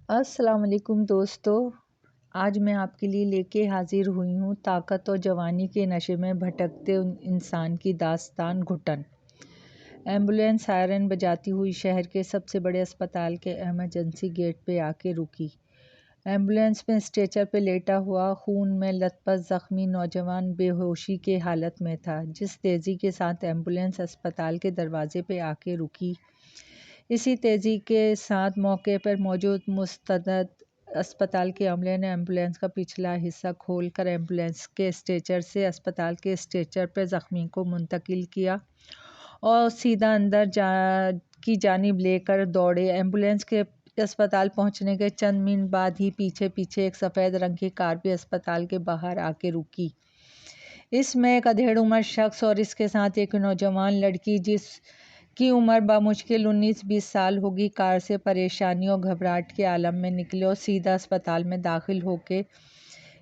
السلام علیکم دوستو، آج میں آپ کے لیے لے کے حاضر ہوئی ہوں طاقت اور جوانی کے نشے میں بھٹکتے انسان کی داستان گھٹن۔ ایمبولینس سائرن بجاتی ہوئی شہر کے سب سے بڑے اسپتال کے ایمرجنسی گیٹ پہ آ کے رکی۔ ایمبولینس میں اسٹریچر پہ لیٹا ہوا خون میں لت پت زخمی نوجوان بے ہوشی کے حالت میں تھا۔ جس تیزی کے ساتھ ایمبولینس اسپتال کے دروازے پہ آ کے رکی، اسی تیزی کے ساتھ موقع پر موجود مستعد اسپتال کے عملے نے ایمبولینس کا پچھلا حصہ کھول کر ایمبولینس کے اسٹریچر سے اسپتال کے اسٹریچر پر زخمی کو منتقل کیا اور سیدھا اندر کی جانب لے کر دوڑے۔ ایمبولینس کے اسپتال پہنچنے کے چند منٹ بعد ہی پیچھے پیچھے ایک سفید رنگ کی کار بھی اسپتال کے باہر آ کے رکی۔ اس میں ایک ادھیڑ عمر شخص اور اس کے ساتھ ایک نوجوان لڑکی جس کی عمر بمشکل 19-20 سال ہوگی، کار سے پریشانی اور گھبراہٹ کے عالم میں نکلے اور سیدھا اسپتال میں داخل ہو کے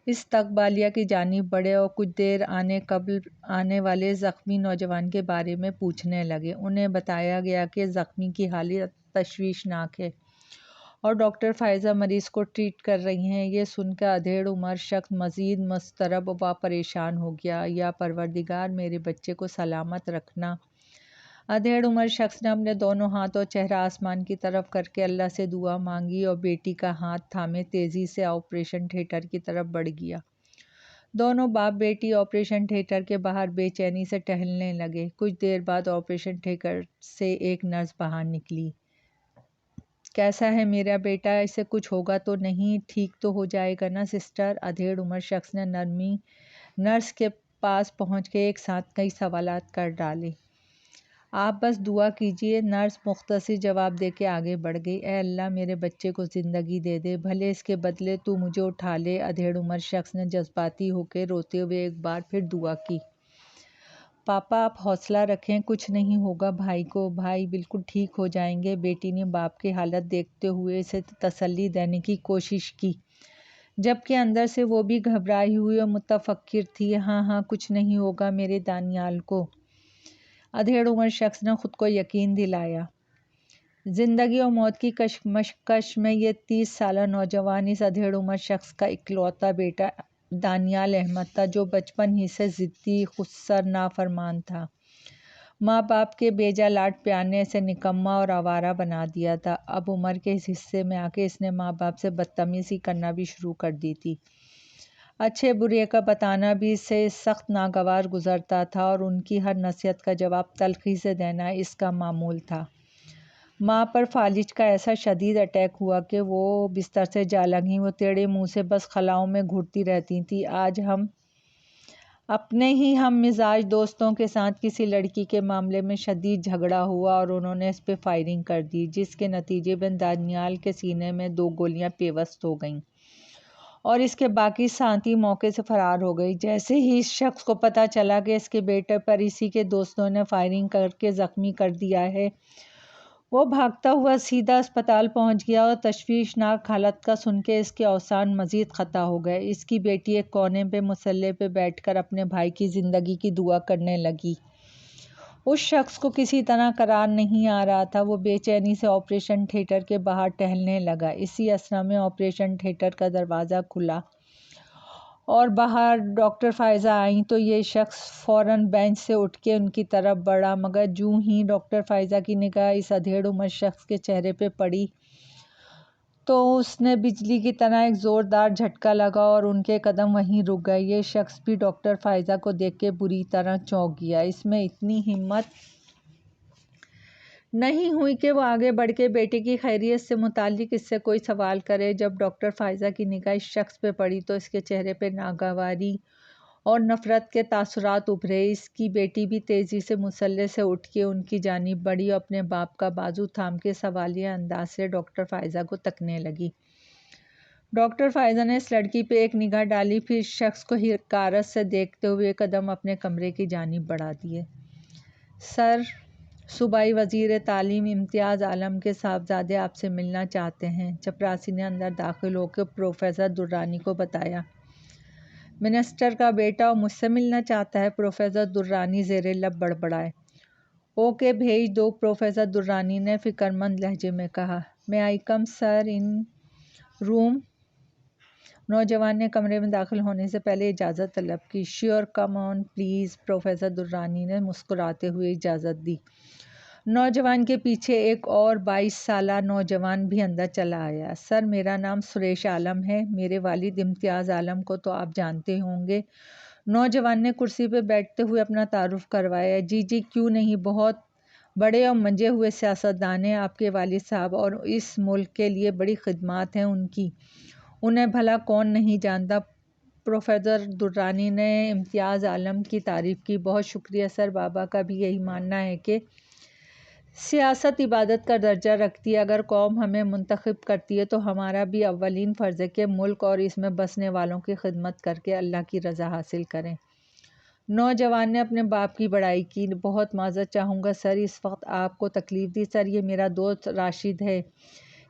استقبالیہ کی جانب بڑھے اور کچھ دیر قبل آنے والے زخمی نوجوان کے بارے میں پوچھنے لگے۔ انہیں بتایا گیا کہ زخمی کی حالت تشویشناک ہے اور ڈاکٹر فائزہ مریض کو ٹریٹ کر رہی ہیں۔ یہ سن کر ادھیڑ عمر شخص مزید مضطرب و پریشان ہو گیا۔ یا پروردگار، میرے بچے کو سلامت رکھنا۔ ادھیڑ عمر شخص نے اپنے دونوں ہاتھ اور چہرہ آسمان کی طرف کر کے اللہ سے دعا مانگی اور بیٹی کا ہاتھ تھامے تیزی سے آپریشن تھیٹر کی طرف بڑھ گیا۔ دونوں باپ بیٹی آپریشن تھیٹر کے باہر بے چینی سے ٹہلنے لگے۔ کچھ دیر بعد آپریشن تھیٹر سے ایک نرس باہر نکلی۔ کیسا ہے میرا بیٹا؟ اسے کچھ ہوگا تو نہیں؟ ٹھیک تو ہو جائے گا نا سسٹر؟ ادھیڑ عمر شخص نے نرس کے پاس پہنچ کے ایک ساتھ کئی سوالات کر ڈالے۔ آپ بس دعا کیجیے، نرس مختصر جواب دے کے آگے بڑھ گئی۔ اے اللہ، میرے بچے کو زندگی دے دے، بھلے اس کے بدلے تو مجھے اٹھا لے۔ ادھیڑ عمر شخص نے جذباتی ہو کے روتے ہوئے ایک بار پھر دعا کی۔ پاپا آپ حوصلہ رکھیں، کچھ نہیں ہوگا بھائی کو، بھائی بالکل ٹھیک ہو جائیں گے۔ بیٹی نے باپ کی حالت دیکھتے ہوئے اسے تسلی دینے کی کوشش کی، جبکہ اندر سے وہ بھی گھبرائی ہوئی اور متفکر تھی۔ ہاں کچھ نہیں ہوگا میرے دانیال کو، ادھیڑ عمر شخص نے خود کو یقین دلایا۔ زندگی اور موت کی کشمکش میں یہ 30 سالہ نوجوان اس ادھیڑ عمر شخص کا اکلوتا بیٹا دانیال احمد تھا، جو بچپن ہی سے ضدی، خودسر، نافرمان تھا۔ ماں باپ کے بیجا لاڈ پیار نے اسے نکما اور آوارہ بنا دیا تھا۔ اب عمر کے اس حصے میں آ کے اس نے ماں باپ سے بدتمیزی کرنا بھی شروع کر دی تھی۔ اچھے برے کا بتانا بھی اس سے سخت ناگوار گزرتا تھا اور ان کی ہر نصیحت کا جواب تلخی سے دینا اس کا معمول تھا۔ ماں پر فالج کا ایسا شدید اٹیک ہوا کہ وہ بستر سے جا لگیں۔ وہ ٹیڑھے منہ سے بس خلاؤں میں گھورتی رہتی تھیں۔ آج اپنے ہی ہم مزاج دوستوں کے ساتھ کسی لڑکی کے معاملے میں شدید جھگڑا ہوا اور انہوں نے اس پہ فائرنگ کر دی، جس کے نتیجے میں دانیال کے سینے میں 2 گولیاں پیوست ہو گئیں اور اس کے باقی ساتھی موقع سے فرار ہو گئے۔ جیسے ہی اس شخص کو پتہ چلا کہ اس کے بیٹے پر اسی کے دوستوں نے فائرنگ کر کے زخمی کر دیا ہے، وہ بھاگتا ہوا سیدھا اسپتال پہنچ گیا اور تشویشناک حالت کا سن کے اس کے اوزان مزید خطا ہو گئے۔ اس کی بیٹی ایک کونے پہ مصلے پہ بیٹھ کر اپنے بھائی کی زندگی کی دعا کرنے لگی۔ اس شخص کو کسی طرح قرار نہیں آ رہا تھا۔ وہ بے چینی سے آپریشن تھیٹر کے باہر ٹہلنے لگا۔ اسی اسنا میں آپریشن تھیٹر کا دروازہ کھلا اور باہر ڈاکٹر فائزہ آئیں تو یہ شخص فوراً بینچ سے اٹھ کے ان کی طرف بڑھا، مگر جوں ہی ڈاکٹر فائزہ کی نگاہ اس ادھیڑ عمر شخص کے چہرے پہ پڑی تو اس نے بجلی کی طرح ایک زوردار جھٹکا لگا اور ان کے قدم وہیں رک گئے۔ یہ شخص بھی ڈاکٹر فائزہ کو دیکھ کے بری طرح چونک گیا۔ اس میں اتنی ہمت نہیں ہوئی کہ وہ آگے بڑھ کے بیٹے کی خیریت سے متعلق اس سے کوئی سوال کرے۔ جب ڈاکٹر فائزہ کی نگاہ اس شخص پہ پڑی تو اس کے چہرے پہ ناگواری اور نفرت کے تاثرات ابھرے۔ اس کی بیٹی بھی تیزی سے مصلے سے اٹھ کے ان کی جانب بڑھی اور اپنے باپ کا بازو تھام کے سوالیہ انداز سے ڈاکٹر فائزہ کو تکنے لگی۔ ڈاکٹر فائزہ نے اس لڑکی پہ ایک نگاہ ڈالی، پھر اس شخص کو حقارت سے دیکھتے ہوئے ایک قدم اپنے کمرے کی جانب بڑھا دیے۔ سر، صوبائی وزیر تعلیم امتیاز عالم کے صاحبزادے آپ سے ملنا چاہتے ہیں، چپراسی نے اندر داخل ہو کے پروفیسر درانی کو بتایا۔ منسٹر کا بیٹا اور مجھ سے ملنا چاہتا ہے، پروفیسر درانی زیر لب بڑبڑائے۔ اوکے بھیج دو، پروفیسر درانی نے فکرمند لہجے میں کہا۔ میں آئی کم سر ان؟ روم۔ نوجوان نے کمرے میں داخل ہونے سے پہلے اجازت طلب کی۔ Sure, come on please, professor Durrani نے مسکراتے ہوئے اجازت دی۔ نوجوان کے پیچھے ایک اور 22 سالہ نوجوان بھی اندر چلا آیا۔ سر، میرا نام سریش عالم ہے، میرے والد امتیاز عالم کو تو آپ جانتے ہوں گے۔ نوجوان نے کرسی پہ بیٹھتے ہوئے اپنا تعارف کروایا۔ جی جی، کیوں نہیں، بہت بڑے اور منجے ہوئے سیاستدان ہیں آپ کے والد صاحب، اور اس ملک کے لیے بڑی خدمات ہیں ان کی، انہیں بھلا کون نہیں جانتا۔ پروفیسر درانی نے امتیاز عالم کی تعریف کی۔ بہت شکریہ سر، بابا کا بھی یہی ماننا ہے کہ سیاست عبادت کا درجہ رکھتی ہے۔ اگر قوم ہمیں منتخب کرتی ہے تو ہمارا بھی اولین فرض ہے کہ ملک اور اس میں بسنے والوں کی خدمت کر کے اللہ کی رضا حاصل کریں۔ نوجوان نے اپنے باپ کی بڑائی کی۔ بہت معذرت چاہوں گا سر، اس وقت آپ کو تکلیف دی۔ سر، یہ میرا دوست راشد ہے،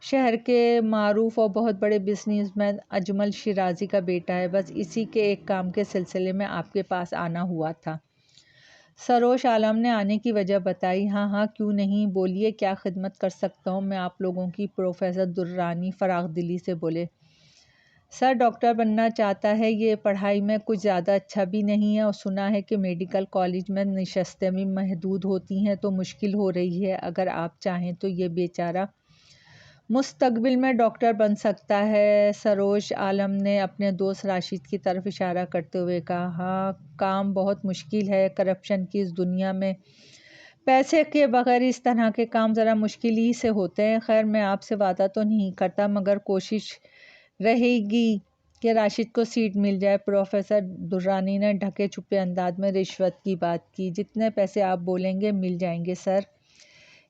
شہر کے معروف اور بہت بڑے بزنس مین اجمل شیرازی کا بیٹا ہے، بس اسی کے ایک کام کے سلسلے میں آپ کے پاس آنا ہوا تھا۔ سروش عالم نے آنے کی وجہ بتائی۔ ہاں ہاں، کیوں نہیں، بولیے کیا خدمت کر سکتا ہوں میں آپ لوگوں کی۔ پروفیسر درانی فراخ دلی سے بولے۔ سر، ڈاکٹر بننا چاہتا ہے، یہ پڑھائی میں کچھ زیادہ اچھا بھی نہیں ہے، اور سنا ہے کہ میڈیکل کالج میں نشستیں بھی محدود ہوتی ہیں تو مشکل ہو رہی ہے۔ اگر آپ چاہیں تو یہ بیچارہ مستقبل میں ڈاکٹر بن سکتا ہے۔ سروش عالم نے اپنے دوست راشد کی طرف اشارہ کرتے ہوئے کہا۔ ہاں، کام بہت مشکل ہے، کرپشن کی اس دنیا میں پیسے کے بغیر اس طرح کے کام ذرا مشکل ہی سے ہوتے ہیں۔ خیر، میں آپ سے وعدہ تو نہیں کرتا، مگر کوشش رہے گی کہ راشد کو سیٹ مل جائے۔ پروفیسر درانی نے ڈھکے چھپے انداز میں رشوت کی بات کی۔ جتنے پیسے آپ بولیں گے مل جائیں گے سر۔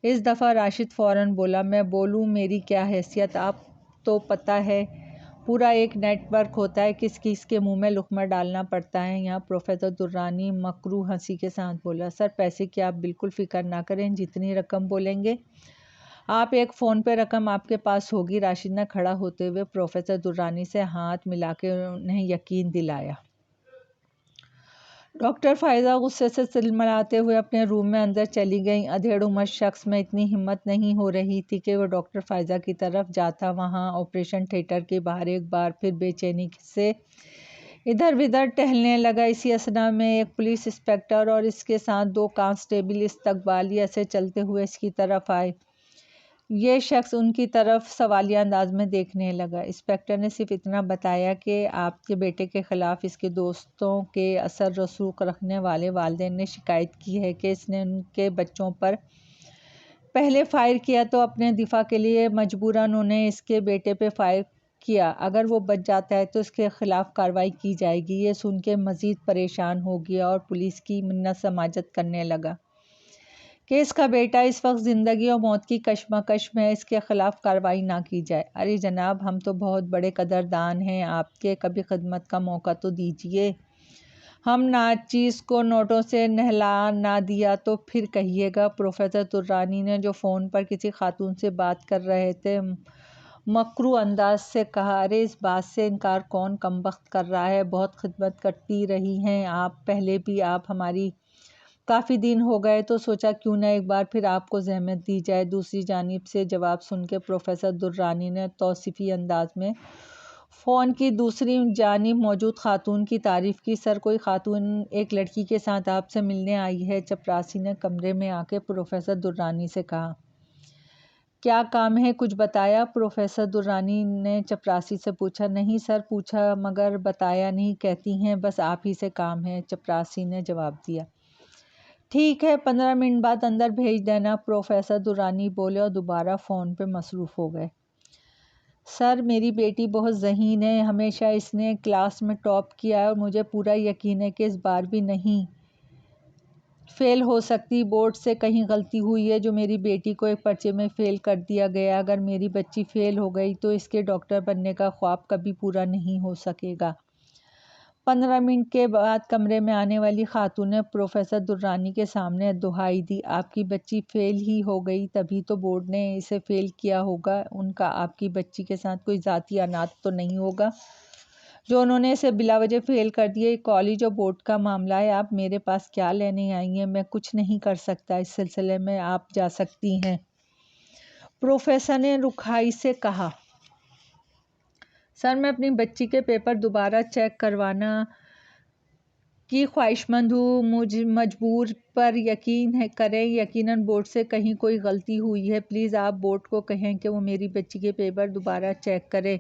اس دفعہ راشد فوراً بولا۔ میں بولوں، میری کیا حیثیت، آپ تو پتہ ہے پورا ایک نیٹ ورک ہوتا ہے، کس کس کے منہ میں لقمہ ڈالنا پڑتا ہے یہاں۔ پروفیسر درانی مکروہ ہنسی کے ساتھ بولا۔ سر، پیسے کی آپ بالکل فکر نہ کریں، جتنی رقم بولیں گے آپ ایک فون پہ رقم آپ کے پاس ہوگی۔ راشد نے کھڑا ہوتے ہوئے پروفیسر درانی سے ہاتھ ملا کے انہیں یقین دلایا۔ ڈاکٹر فائزہ غصے سے سلملاتے ہوئے اپنے روم میں اندر چلی گئیں۔ ادھیڑ عمر شخص میں اتنی ہمت نہیں ہو رہی تھی کہ وہ ڈاکٹر فائزہ کی طرف جاتا۔ وہاں آپریشن تھیٹر کے باہر ایک بار پھر بے چینی سے ادھر ادھر ٹہلنے لگا۔ اسی اثنا میں ایک پولیس انسپکٹر اور اس کے ساتھ 2 کانسٹیبل استقبالیہ سے چلتے ہوئے اس کی طرف آئے۔ یہ شخص ان کی طرف سوالیہ انداز میں دیکھنے لگا۔ انسپکٹر نے صرف اتنا بتایا کہ آپ کے بیٹے کے خلاف اس کے دوستوں کے اثر رسوخ رکھنے والے والدین نے شکایت کی ہے کہ اس نے ان کے بچوں پر پہلے فائر کیا تو اپنے دفاع کے لیے مجبوراً انہوں نے اس کے بیٹے پہ فائر کیا۔ اگر وہ بچ جاتا ہے تو اس کے خلاف کارروائی کی جائے گی۔ یہ سن کے مزید پریشان ہو گیا اور پولیس کی منت سماجت کرنے لگا کہ اس کا بیٹا اس وقت زندگی اور موت کی کشمکش میں ہے، اس کے خلاف کارروائی نہ کی جائے۔ ارے جناب، ہم تو بہت بڑے قدردان ہیں آپ کے، کبھی خدمت کا موقع تو دیجیے۔ ہم ناچیز کو نوٹوں سے نہلا نہ دیا تو پھر کہیے گا۔ پروفیسر درانی نے، جو فون پر کسی خاتون سے بات کر رہے تھے، مکروہ انداز سے کہا۔ ارے اس بات سے انکار کون کمبخت کر رہا ہے، بہت خدمت کرتی رہی ہیں آپ پہلے بھی، آپ ہماری کافی دن ہو گئے تو سوچا کیوں نہ ایک بار پھر آپ کو زحمت دی جائے۔ دوسری جانب سے جواب سن کے پروفیسر درانی نے توصیفی انداز میں فون کی دوسری جانب موجود خاتون کی تعریف کی۔ سر، کوئی خاتون ایک لڑکی کے ساتھ آپ سے ملنے آئی ہے۔ چپراسی نے کمرے میں آ کے پروفیسر درانی سے کہا۔ کیا کام ہے، کچھ بتایا؟ پروفیسر درانی نے چپراسی سے پوچھا۔ نہیں سر، پوچھا مگر بتایا نہیں، کہتی ہیں بس آپ ہی سے کام ہے، چپراسی نے جواب دیا۔ ٹھیک ہے، 15 منٹ بعد اندر بھیج دینا، پروفیسر درانی بولے اور دوبارہ فون پہ مصروف ہو گئے۔ سر، میری بیٹی بہت ذہین ہے، ہمیشہ اس نے کلاس میں ٹاپ کیا ہے اور مجھے پورا یقین ہے کہ اس بار بھی نہیں فیل ہو سکتی۔ بورڈ سے کہیں غلطی ہوئی ہے جو میری بیٹی کو ایک پرچے میں فیل کر دیا گیا۔ اگر میری بچی فیل ہو گئی تو اس کے ڈاکٹر بننے کا خواب کبھی پورا نہیں ہو سکے گا۔ 15 منٹ کے بعد کمرے میں آنے والی خاتون نے پروفیسر درانی کے سامنے دہائی دی۔ آپ کی بچی فیل ہی ہو گئی تبھی تو بورڈ نے اسے فیل کیا ہوگا۔ ان کا آپ کی بچی کے ساتھ کوئی ذاتی عناد تو نہیں ہوگا جو انہوں نے اسے بلا وجہ فیل کر دیا؟ یہ کالج اور بورڈ کا معاملہ ہے، آپ میرے پاس کیا لینے آئی ہیں؟ میں کچھ نہیں کر سکتا اس سلسلے میں، آپ جا سکتی ہیں، پروفیسر نے رکھائی سے کہا۔ سر میں اپنی بچی کے پیپر دوبارہ چیک کروانا کی خواہش مند ہوں. مجھ مجبور پر یقین کریں یقیناً بورڈ سے کہیں کوئی غلطی ہوئی ہے. پلیز آپ بورڈ کو کہیں کہ وہ میری بچی کے پیپر دوبارہ چیک کرے.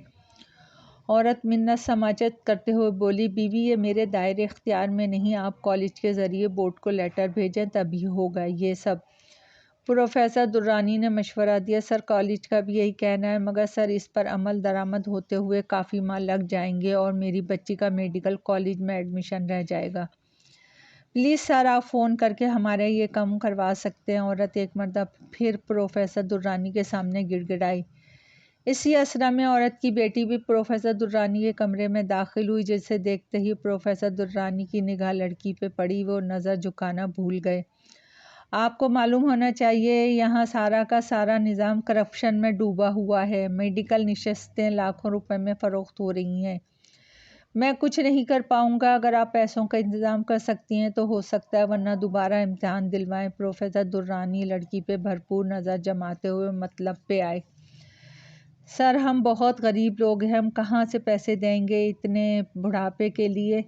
عورت منت سماجت کرتے ہوئے بولی بیوی یہ میرے دائرے اختیار میں نہیں. آپ کالج کے ذریعے بورڈ کو لیٹر بھیجیں تبھی ہوگا یہ سب. پروفیسر درانی نے مشورہ دیا سر کالج کا بھی یہی کہنا ہے مگر سر اس پر عمل درآمد ہوتے ہوئے کافی ماہ لگ جائیں گے اور میری بچی کا میڈیکل کالج میں ایڈمیشن رہ جائے گا. پلیز سر آپ فون کر کے ہمارے یہ کام کروا سکتے ہیں. عورت ایک مرتبہ پھر پروفیسر درانی کے سامنے گڑ گڑائی. اسی اسرا میں عورت کی بیٹی بھی پروفیسر درانی کے کمرے میں داخل ہوئی جسے دیکھتے ہی پروفیسر درانی کی نگاہ لڑکی پہ پڑی. وہ نظر جھکانا بھول گئے. آپ کو معلوم ہونا چاہیے یہاں سارا کا سارا نظام کرپشن میں ڈوبا ہوا ہے. میڈیکل نشستیں لاکھوں روپے میں فروخت ہو رہی ہیں. میں کچھ نہیں کر پاؤں گا. اگر آپ پیسوں کا انتظام کر سکتی ہیں تو ہو سکتا ہے ورنہ دوبارہ امتحان دلوائیں. پروفیسر درانی لڑکی پہ بھرپور نظر جماتے ہوئے مطلب پہ آئے. سر ہم بہت غریب لوگ ہیں. ہم کہاں سے پیسے دیں گے اتنے بڑھاپے کے لیے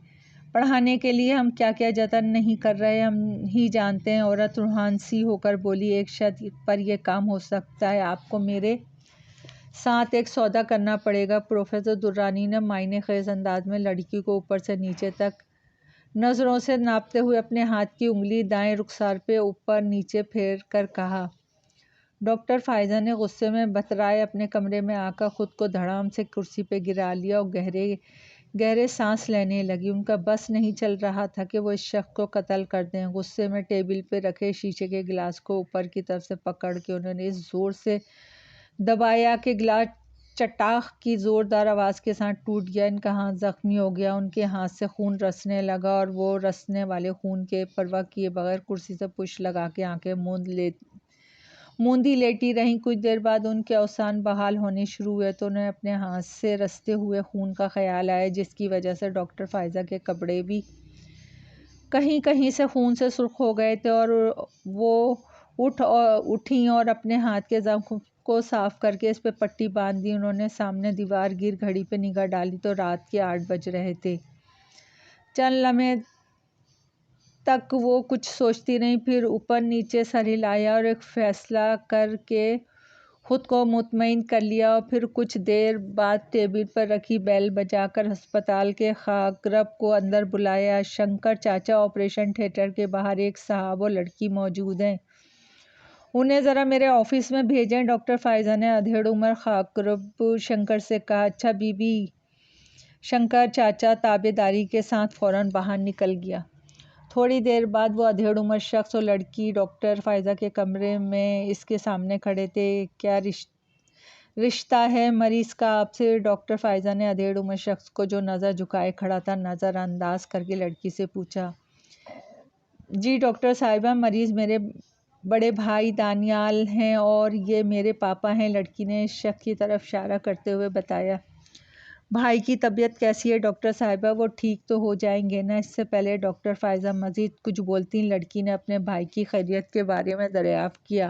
پڑھانے کے لیے. ہم کیا کیا جتن نہیں کر رہے ہم ہی جانتے ہیں. عورت روحان سی ہو کر بولی ایک شرط پر یہ کام ہو سکتا ہے. آپ کو میرے ساتھ ایک سودا کرنا پڑے گا. پروفیسر درانی نے معنی خیز انداز میں لڑکی کو اوپر سے نیچے تک نظروں سے ناپتے ہوئے اپنے ہاتھ کی انگلی دائیں رخسار پہ اوپر نیچے پھیر کر کہا. ڈاکٹر فائزہ نے غصے میں بترائے اپنے کمرے میں آ کر خود کو دھڑام سے کرسی پہ گرا لیا اور گہرے گہرے سانس لینے لگی. ان کا بس نہیں چل رہا تھا کہ وہ اس شخص کو قتل کر دیں. غصے میں ٹیبل پہ رکھے شیشے کے گلاس کو اوپر کی طرف سے پکڑ کے انہوں نے اس زور سے دبایا کہ گلاس چٹاخ کی زوردار آواز کے ساتھ ٹوٹ گیا. ان کا ہاتھ زخمی ہو گیا. ان کے ہاتھ سے خون رسنے لگا اور وہ رسنے والے خون کے پرواہ کیے بغیر کرسی سے پش لگا کے آنکھیں موندی لیٹی رہیں. کچھ دیر بعد ان کے اوسان بحال ہونے شروع ہوئے تو انہیں اپنے ہاتھ سے رستے ہوئے خون کا خیال آیا جس کی وجہ سے ڈاکٹر فائزہ کے کپڑے بھی کہیں کہیں سے خون سے سرخ ہو گئے تھے اور وہ اٹھیں اور اپنے ہاتھ کے زخم کو صاف کر کے اس پہ پٹی باندھ دی. انہوں نے سامنے دیوار گیر گھڑی پہ نگاہ ڈالی تو رات کے 8 بج رہے تھے. چند لمحے تک وہ کچھ سوچتی رہیں پھر اوپر نیچے سر ہلایا اور ایک فیصلہ کر کے خود کو مطمئن کر لیا اور پھر کچھ دیر بعد ٹیبل پر رکھی بیل بجا کر ہسپتال کے خاکرب کو اندر بلایا. شنکر چاچا آپریشن تھیٹر کے باہر ایک صاحب و لڑکی موجود ہیں. انہیں ذرا میرے آفس میں بھیجیں. ڈاکٹر فائزہ نے ادھیڑ عمر خاکرب شنکر سے کہا. اچھا بی بی. شنکر چاچا تابع داری کے ساتھ فوراً باہر نکل گیا. تھوڑی دیر بعد وہ ادھیڑ عمر شخص اور لڑکی ڈاکٹر فائزہ کے کمرے میں اس کے سامنے کھڑے تھے. کیا رشتہ ہے مریض کا آپ سے؟ ڈاکٹر فائزہ نے ادھیڑ عمر شخص کو جو نظر جھکائے کھڑا تھا نظر انداز کر کے لڑکی سے پوچھا. جی ڈاکٹر صاحبہ مریض میرے بڑے بھائی دانیال ہیں اور یہ میرے پاپا ہیں. لڑکی نے اس شخص کی طرف اشارہ کرتے ہوئے بتایا. بھائی کی طبیعت کیسی ہے ڈاکٹر صاحبہ؟ وہ ٹھیک تو ہو جائیں گے نا؟ اس سے پہلے ڈاکٹر فائزہ مزید کچھ بولتی لڑکی نے اپنے بھائی کی خیریت کے بارے میں دریافت کیا.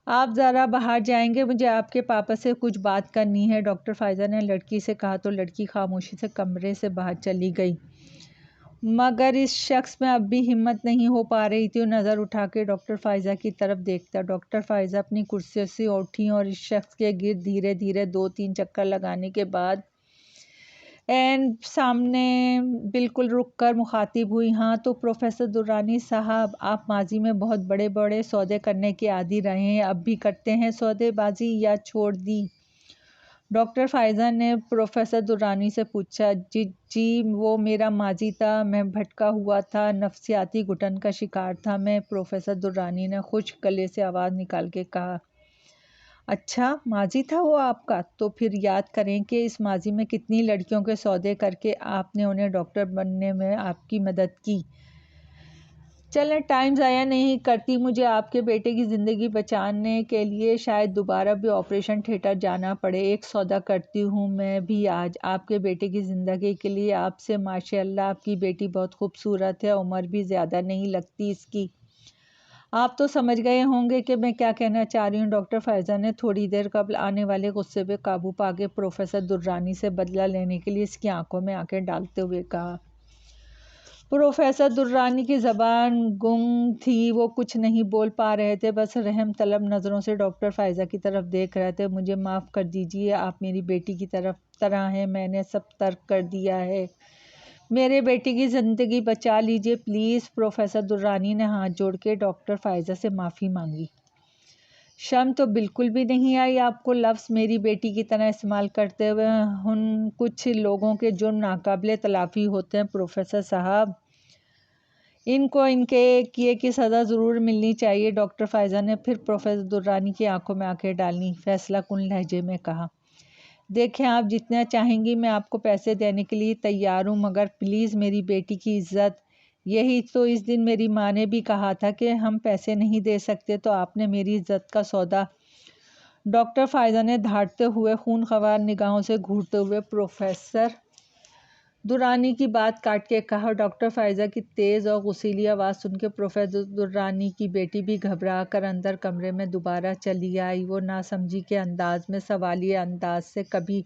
آپ ذرا باہر جائیں گے؟ مجھے آپ کے پاپا سے کچھ بات کرنی ہے ڈاکٹر فائزہ نے لڑکی سے کہا تو لڑکی خاموشی سے کمرے سے باہر چلی گئی. مگر اس شخص میں اب بھی ہمت نہیں ہو پا رہی تھی. وہ نظر اٹھا کے ڈاکٹر فائزہ کی طرف دیکھتا. ڈاکٹر فائزہ اپنی کرسی سے اٹھیں اور اس شخص کے گرد دھیرے دھیرے 2-3 چکر لگانے کے بعد عین سامنے بالکل رک کر مخاطب ہوئی. ہاں تو پروفیسر درانی صاحب آپ ماضی میں بہت بڑے بڑے سودے کرنے کے عادی رہے ہیں. اب بھی کرتے ہیں سودے بازی یا چھوڑ دی؟ ڈاکٹر فائزہ نے پروفیسر درانی سے پوچھا. جی وہ میرا ماضی تھا. میں بھٹکا ہوا تھا. نفسیاتی گھٹن کا شکار تھا میں. پروفیسر درانی نے خشک گلے سے آواز نکال کے کہا. اچھا ماضی تھا وہ آپ کا؟ تو پھر یاد کریں کہ اس ماضی میں کتنی لڑکیوں کے سودے کر کے آپ نے انہیں ڈاکٹر بننے میں آپ کی مدد کی. چلیں ٹائم ضائع نہیں کرتی. مجھے آپ کے بیٹے کی زندگی بچانے کے لیے شاید دوبارہ بھی آپریشن تھیٹر جانا پڑے. ایک سودا کرتی ہوں میں بھی آج آپ کے بیٹے کی زندگی کے لیے آپ سے. ماشاء اللہ آپ کی بیٹی بہت خوبصورت ہے. عمر بھی زیادہ نہیں لگتی اس کی. آپ تو سمجھ گئے ہوں گے کہ میں کیا کہنا چاہ رہی ہوں۔ ڈاکٹر فائزہ نے تھوڑی دیر قبل آنے والے غصے پہ قابو پا کے پروفیسر درانی سے بدلہ لینے کے لیے اس کی آنکھوں میں آنکھیں ڈالتے ہوئے کہا۔ پروفیسر درانی کی زبان گنگ تھی، وہ کچھ نہیں بول پا رہے تھے، بس رحم طلب نظروں سے ڈاکٹر فائزہ کی طرف دیکھ رہے تھے۔ مجھے معاف کر دیجیے، آپ میری بیٹی کی طرح ہیں، میں نے سب ترک کر دیا ہے، میرے بیٹی کی زندگی بچا لیجیے پلیز۔ پروفیسر درانی نے ہاتھ جوڑ کے ڈاکٹر فائزہ سے معافی مانگی۔ شرم تو بالکل بھی نہیں آئی آپ کو لفظ میری بیٹی کی طرح استعمال کرتے ہوئے؟ کچھ لوگوں کے جرم ناقابل تلافی ہوتے ہیں پروفیسر صاحب، ان کو ان کے کیے کی سزا ضرور ملنی چاہیے۔ ڈاکٹر فائزہ نے پھر پروفیسر درانی کی آنکھوں میں آنکھیں ڈالیں، فیصلہ کن لہجے میں کہا۔ دیکھیں، آپ جتنا چاہیں گی میں آپ کو پیسے دینے کے لیے تیار ہوں، مگر پلیز میری بیٹی کی عزت۔ یہی تو اس دن میری ماں نے بھی کہا تھا کہ ہم پیسے نہیں دے سکتے، تو آپ نے میری عزت کا سودا۔ ڈاکٹر فائزہ نے دھاڑتے ہوئے خونخوار نگاہوں سے گھورتے ہوئے پروفیسر درانی کی بات کاٹ کے کہا۔ ڈاکٹر فائزہ کی تیز اور غصیلی آواز سن کے پروفیسر درانی کی بیٹی بھی گھبرا کر اندر کمرے میں دوبارہ چلی آئی۔ وہ ناسمجھی کے انداز میں، سوالیہ انداز سے، کبھی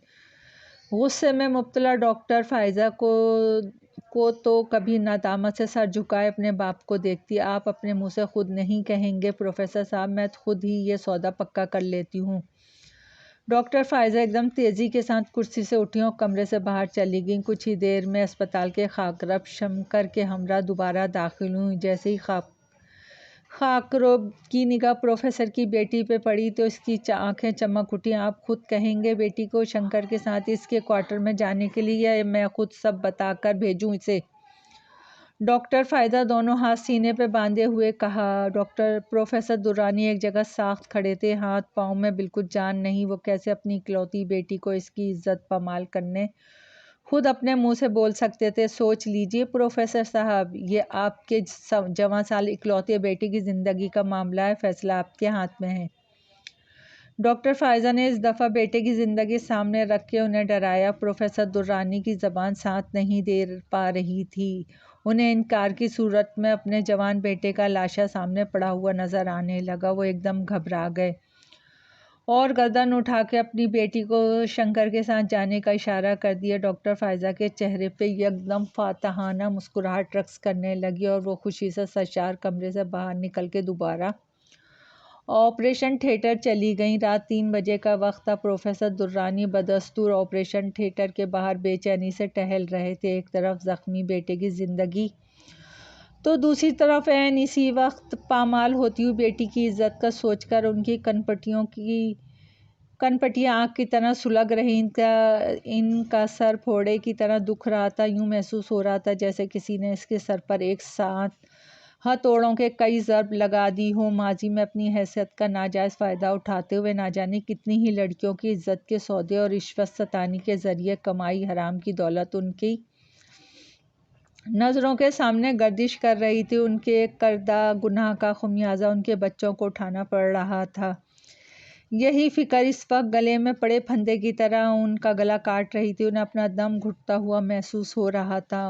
غصے میں مبتلا ڈاکٹر فائزہ کو تو کبھی ندامت سے سر جھکائے اپنے باپ کو دیکھتی۔ آپ اپنے منہ سے خود نہیں کہیں گے پروفیسر صاحب، میں خود ہی یہ سودا پکا کر لیتی ہوں۔ ڈاکٹر فائزہ ایک دم تیزی کے ساتھ کرسی سے اٹھی اور کمرے سے باہر چلی گئیں۔ کچھ ہی دیر میں اسپتال کے خاکرب شمکر کے ہمراہ دوبارہ داخل ہوئیں۔ جیسے ہی خاکرب کی نگاہ پروفیسر کی بیٹی پہ پڑی تو اس کی آنکھیں چمک اٹھیں۔ آپ خود کہیں گے بیٹی کو شنکر کے ساتھ اس کے کوارٹر میں جانے کے لیے، یا میں خود سب بتا کر بھیجوں اسے؟ ڈاکٹر فائزہ دونوں ہاتھ سینے پہ باندھے ہوئے کہا۔ پروفیسر درانی ایک جگہ ساخت کھڑے تھے، ہاتھ پاؤں میں بالکل جان نہیں۔ وہ کیسے اپنی اکلوتی بیٹی کو اس کی عزت پامال کرنے خود اپنے منہ سے بول سکتے تھے؟ سوچ لیجیے پروفیسر صاحب، یہ آپ کے جواں سال اکلوتے بیٹے کی زندگی کا معاملہ ہے، فیصلہ آپ کے ہاتھ میں ہے۔ ڈاکٹر فائزہ نے اس دفعہ بیٹے کی زندگی سامنے رکھ کے انہیں ڈرایا۔ پروفیسر درانی کی زبان ساتھ نہیں دے پا رہی تھی، انہیں انکار کی صورت میں اپنے جوان بیٹے کا لاشا سامنے پڑا ہوا نظر آنے لگا۔ وہ ایک دم گھبرا گئے اور گردن اٹھا کے اپنی بیٹی کو شنکر کے ساتھ جانے کا اشارہ کر دیا۔ ڈاکٹر فائزہ کے چہرے پہ یکدم فاتحانہ مسکراہٹ رقص کرنے لگی اور وہ خوشی سے سرشار کمرے سے باہر نکل کے دوبارہ آپریشن تھیٹر چلی گئیں۔ رات 3 بجے کا وقت تھا۔ پروفیسر درانی بدستور آپریشن تھیٹر کے باہر بے چینی سے ٹہل رہے تھے، ایک طرف زخمی بیٹے کی زندگی تو دوسری طرف عین اسی وقت پامال ہوتی ہوئی بیٹی کی عزت کا سوچ کر ان کی کنپٹیاں آگ کی طرح سلگ رہی۔ ان کا سر پھوڑے کی طرح دکھ رہا تھا، یوں محسوس ہو رہا تھا جیسے کسی نے اس کے سر پر ایک ساتھ ہتھوڑوں کے کئی ضرب لگا دی ہوں۔ ماضی میں اپنی حیثیت کا ناجائز فائدہ اٹھاتے ہوئے نہ جانے کتنی ہی لڑکیوں کی عزت کے سودے اور رشوت ستانی کے ذریعے کمائی حرام کی دولت ان کی نظروں کے سامنے گردش کر رہی تھی۔ ان کے کردہ گناہ کا خمیازہ ان کے بچوں کو اٹھانا پڑ رہا تھا۔ یہی فکر اس وقت گلے میں پڑے پھندے کی طرح ان کا گلا کاٹ رہی تھی۔ انہیں اپنا دم گھٹتا ہوا محسوس ہو رہا تھا،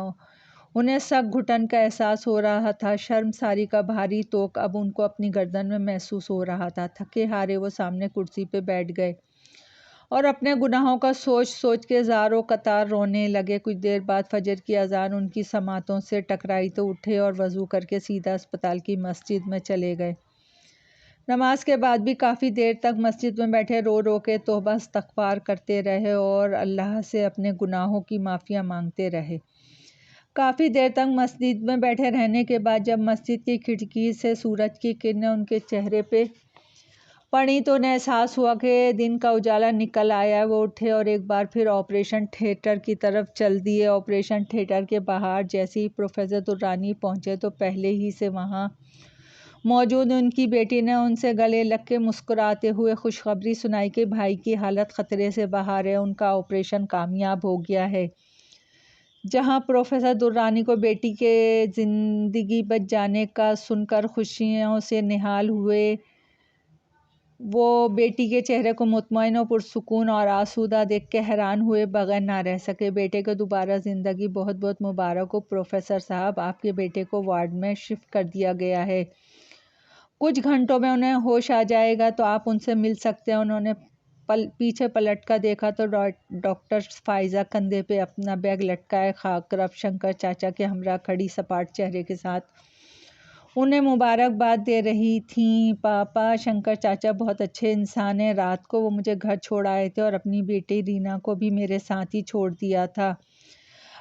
انہیں سخت گھٹن کا احساس ہو رہا تھا، شرمساری کا بھاری توق اب ان کو اپنی گردن میں محسوس ہو رہا تھا۔ تھکے ہارے وہ سامنے کرسی پہ بیٹھ گئے اور اپنے گناہوں کا سوچ سوچ کے زار و قطار رونے لگے۔ کچھ دیر بعد فجر کی اذان ان کی سماعتوں سے ٹکرائی تو اٹھے اور وضو کر کے سیدھا اسپتال کی مسجد میں چلے گئے۔ نماز کے بعد بھی کافی دیر تک مسجد میں بیٹھے رو رو کے توبہ استغفار کرتے رہے اور اللہ سے اپنے گناہوں کی معافیاں مانگتے رہے۔ کافی دیر تک مسجد میں بیٹھے رہنے کے بعد جب مسجد کی کھڑکی سے سورج کی کرنیں ان کے چہرے پہ پڑی تو انہیں احساس ہوا کہ دن کا اجالا نکل آیا ہے۔ وہ اٹھے اور ایک بار پھر آپریشن تھیٹر کی طرف چل دیے۔ آپریشن تھیٹر کے باہر جیسے ہی پروفیسر درانی پہنچے تو پہلے ہی سے وہاں موجود ان کی بیٹی نے ان سے گلے لگ کے مسکراتے ہوئے خوشخبری سنائی کہ بھائی کی حالت خطرے سے باہر ہے، ان کا آپریشن کامیاب ہو گیا ہے۔ جہاں پروفیسر درانی کو بیٹی کے زندگی بچ جانے کا سن کر خوشیوں سے نہال ہوئے، وہ بیٹی کے چہرے کو مطمئن اور پرسکون اور آسودہ دیکھ کے حیران ہوئے بغیر نہ رہ سکے۔ بیٹے کو دوبارہ زندگی بہت بہت مبارک ہو پروفیسر صاحب، آپ کے بیٹے کو وارڈ میں شفٹ کر دیا گیا ہے۔ کچھ گھنٹوں میں انہیں ہوش آ جائے گا تو آپ ان سے مل سکتے ہیں۔ انہوں نے پیچھے پلٹ کر دیکھا تو ڈاکٹر فائزہ کندھے پہ اپنا بیگ لٹکائے خاک رفت شنکر چاچا کے ہمراہ کھڑی سپاٹ چہرے کے ساتھ انہیں مبارکباد دے رہی تھیں۔ پاپا، شنکر چاچا بہت اچھے انسان ہیں۔ رات کو وہ مجھے گھر چھوڑ آئے تھے اور اپنی بیٹی رینا کو بھی میرے ساتھ ہی چھوڑ دیا تھا۔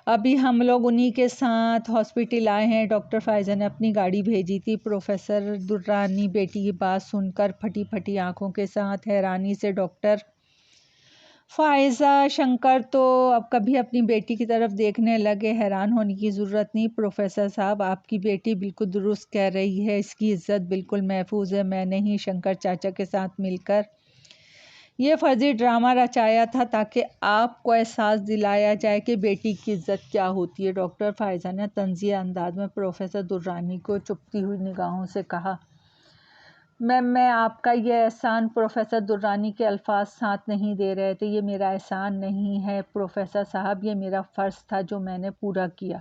ابھی ہم لوگ انہی کے ساتھ ہاسپٹل آئے ہیں۔ ڈاکٹر فائزہ نے اپنی گاڑی بھیجی تھی۔ پروفیسر درانی بیٹی کی بات سن کر پھٹی پھٹی آنکھوں کے ساتھ حیرانی سے ڈاکٹر فائزہ شنکر تو اب کبھی اپنی بیٹی کی طرف دیکھنے لگے۔ حیران ہونے کی ضرورت نہیں پروفیسر صاحب، آپ کی بیٹی بالکل درست کہہ رہی ہے، اس کی عزت بالکل محفوظ ہے۔ میں نے ہی شنکر چاچا کے ساتھ مل کر یہ فرضی ڈرامہ رچایا تھا تاکہ آپ کو احساس دلایا جائے کہ بیٹی کی عزت کیا ہوتی ہے۔ ڈاکٹر فائزہ نے طنزیہ انداز میں پروفیسر درانی کو چبھتی ہوئی نگاہوں سے کہا۔ میں آپ کا یہ احسان پروفیسر درانی کے الفاظ ساتھ نہیں دے رہے تھے۔ یہ میرا احسان نہیں ہے پروفیسر صاحب، یہ میرا فرض تھا جو میں نے پورا کیا۔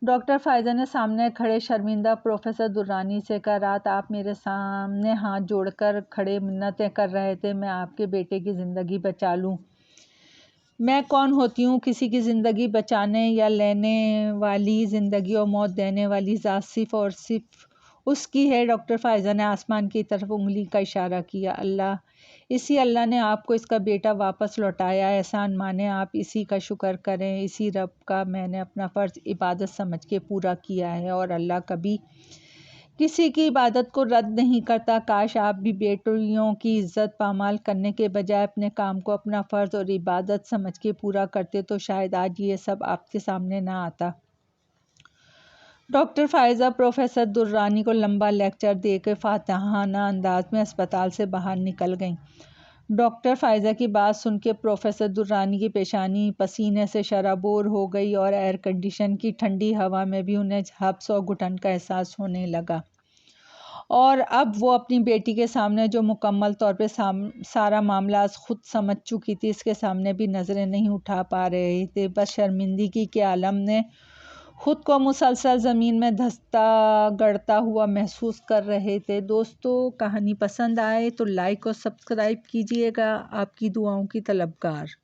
ڈاکٹر فائزہ نے سامنے کھڑے شرمندہ پروفیسر درانی سے کہا، رات آپ میرے سامنے ہاتھ جوڑ کر کھڑے منتیں کر رہے تھے میں آپ کے بیٹے کی زندگی بچا لوں۔ میں کون ہوتی ہوں کسی کی زندگی بچانے یا لینے والی؟ زندگی اور موت دینے والی ذات صرف اور صرف اس کی ہے۔ ڈاکٹر فائزہ نے آسمان کی طرف انگلی کا اشارہ کیا۔ اللہ، اسی اللہ نے آپ کو اس کا بیٹا واپس لوٹایا۔ احسان مانیں، آپ اسی کا شکر کریں۔ اسی رب کا میں نے اپنا فرض عبادت سمجھ کے پورا کیا ہے اور اللہ کبھی کسی کی عبادت کو رد نہیں کرتا۔ کاش آپ بھی بیٹیوں کی عزت پامال کرنے کے بجائے اپنے کام کو اپنا فرض اور عبادت سمجھ کے پورا کرتے تو شاید آج یہ سب آپ کے سامنے نہ آتا۔ ڈاکٹر فائزہ پروفیسر درانی کو لمبا لیکچر دے کے فاتحانہ انداز میں اسپتال سے باہر نکل گئیں۔ ڈاکٹر فائزہ کی بات سن کے پروفیسر درانی کی پیشانی پسینے سے شرابور ہو گئی اور ایئر کنڈیشن کی ٹھنڈی ہوا میں بھی انہیں حبس اور گھٹن کا احساس ہونے لگا۔ اور اب وہ اپنی بیٹی کے سامنے جو مکمل طور پہ سارا معاملہ از خود سمجھ چکی تھی، اس کے سامنے بھی نظریں نہیں اٹھا پا رہے تھے۔ بس شرمندگی کے عالم نے خود کو مسلسل زمین میں دھنستا گڑتا ہوا محسوس کر رہے تھے۔ دوستو، کہانی پسند آئے تو لائک اور سبسکرائب کیجیے گا۔ آپ کی دعاؤں کی طلبگار۔